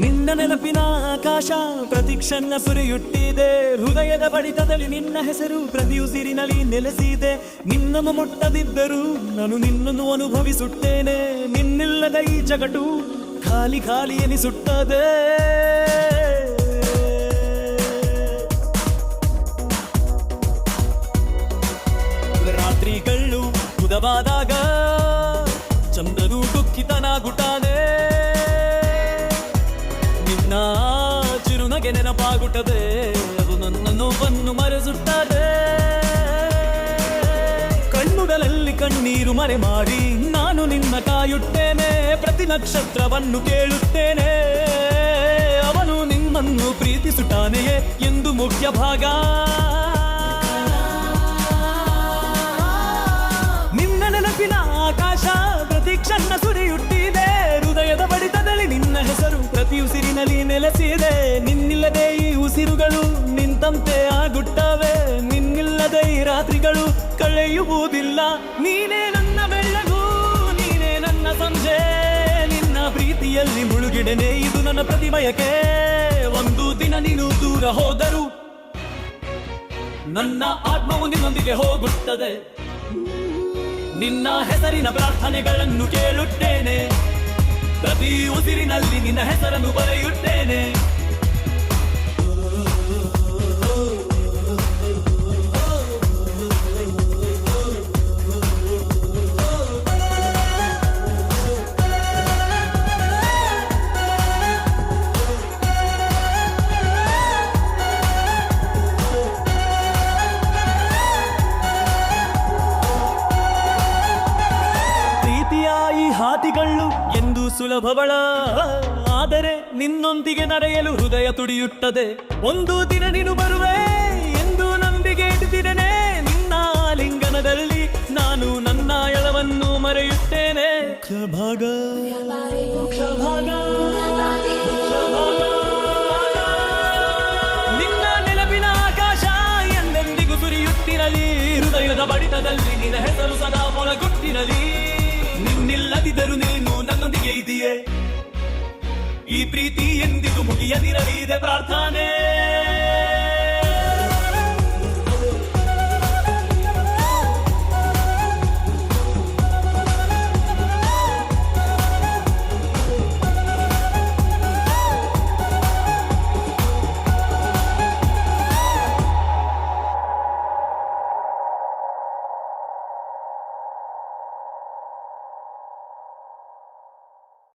ನಿನ್ನ ನೆನಪಿನ ಆಕಾಶ ಪ್ರತಿಕ್ಷಣ ಸುರಿಯುಟ್ಟಿದೆ, ಹೃದಯದ ಬಡಿತದಲ್ಲಿ ನಿನ್ನ ಹೆಸರು ಪ್ರತಿ ಉಸಿರಿನಲ್ಲಿ ನೆಲೆಸಿದೆ. ನಿನ್ನನ್ನು ಮುಟ್ಟದಿದ್ದರೂ ನಾನು ನಿನ್ನನ್ನು ಅನುಭವಿಸುತ್ತೇನೆ, ನಿನ್ನಿಲ್ಲದ ಈ ಜಗತ್ತು ಖಾಲಿ ಖಾಲಿ ಎನಿಸುತ್ತದೆ. ರಾತ್ರಿಗಳು ಉದವಾದಾಗ ಚಂದ್ರನು ದುಃಖಿತನಾಗುತ್ತಾನೆ, ನಿನ್ನ ಚಿರುನಗೆ ನೆನಪಾಗುತ್ತದೆ, ಅದು ನನ್ನ ನೋವನ್ನು ಮರೆಸುತ್ತದೆ. ಕಣ್ಣುಗಳಲ್ಲಿ ಕಣ್ಣೀರು ಮರೆ ಮಾಡಿ ನಾನು ನಿನ್ನ ಕಾಯುತ್ತೇನೆ, ಪ್ರತಿ ನಕ್ಷತ್ರವನ್ನು ಕೇಳುತ್ತೇನೆ, ಅವನು ನಿನ್ನನ್ನು ಪ್ರೀತಿಸುತ್ತಾನೆಯೇ ಎಂದು ಮುಖ್ಯ ಭಾಗ. ನಿನ್ನ ನೆನಪಿನ ಆಕಾಶ ಪ್ರತಿಕ್ಷಣ ಸುರಿಯುಟ್ಟಿದೆ, ಹೃದಯದ ಬಡಿತದಲ್ಲಿ ನಿನ್ನ ಹೆಸರು ಪ್ರತಿ ಉಸಿರಿನಲ್ಲಿ ನೆಲೆಸಿದೆ. ನಿನ್ನಿಲ್ಲದೆ ಈ ಉಸಿರುಗಳು ನಿಂತಂತೆ ಆಗುತ್ತವೆ, ನಿನ್ನಿಲ್ಲದೆ ಈ ರಾತ್ರಿಗಳು ಕಳೆಯುವುದಿಲ್ಲ. ನೀನೇ ನನ್ನ ಬೆಳಗು, ನೀನೇ ನನ್ನ ಸಂಜೆ, ನಿನ್ನ ಪ್ರೀತಿಯಲ್ಲಿ ಮುಳುಗಿಡೆನೆ, ಇದು ನನ್ನ ಪ್ರತಿಭಯಕ್ಕೆ. ಒಂದು ದಿನ ನೀನು ದೂರ ಹೋದರು ನನ್ನ ಆತ್ಮವು ನಿನ್ನೊಂದಿಗೆ ಹೋಗುತ್ತದೆ, ನಿನ್ನ ಹೆಸರಿನ ಪ್ರಾರ್ಥನೆಗಳನ್ನು ಕೇಳುತ್ತೇನೆ, ಪ್ರತಿ ಉಸಿರಿನಲ್ಲಿ ನಿನ್ನ ಹೆಸರನ್ನು ಬರೆಯುತ್ತೇನೆ. ಈ ಹಾದಿಗಳು ಎಂದು ಸುಲಭವಳ, ಆದರೆ ನಿನ್ನೊಂದಿಗೆ ನಡೆಯಲು ಹೃದಯ ತುಡಿಯುತ್ತದೆ. ಒಂದು ದಿನ ನೀನು ಬರುವೆ ಎಂದು ನಂಬಿಕೆ ಇಟ್ಟಿದ್ದೇನೆ, ನಿನ್ನ ಲಿಂಗನದಲ್ಲಿ ನಾನು ನನ್ನ ಎಳವನ್ನು ಮರೆಯುತ್ತೇನೆ. ಭಾಗ ನಿನ್ನ ನೆನಪಿನ ಆಕಾಶ ಎಂದೆಂದಿಗೂ ಸುರಿಯುತ್ತಿರಲಿ, ಹೃದಯದ ಬಡಿತದಲ್ಲಿ ನಿನ್ನ ಹೆಸರು ಸದಾ ಮೊಳಗುತ್ತಿರಲಿ. ನಿನ್ನಿಲ್ಲದಿದ್ದರೂ ನೀನು ನನ್ನೊಂದಿಗೆ ಇದೆಯೇ, ಈ ಪ್ರೀತಿ ಎಂದಿಗೂ ಮುಗಿಯದಿರಲಿ ಇದೆ ಪ್ರಾರ್ಥನೆ.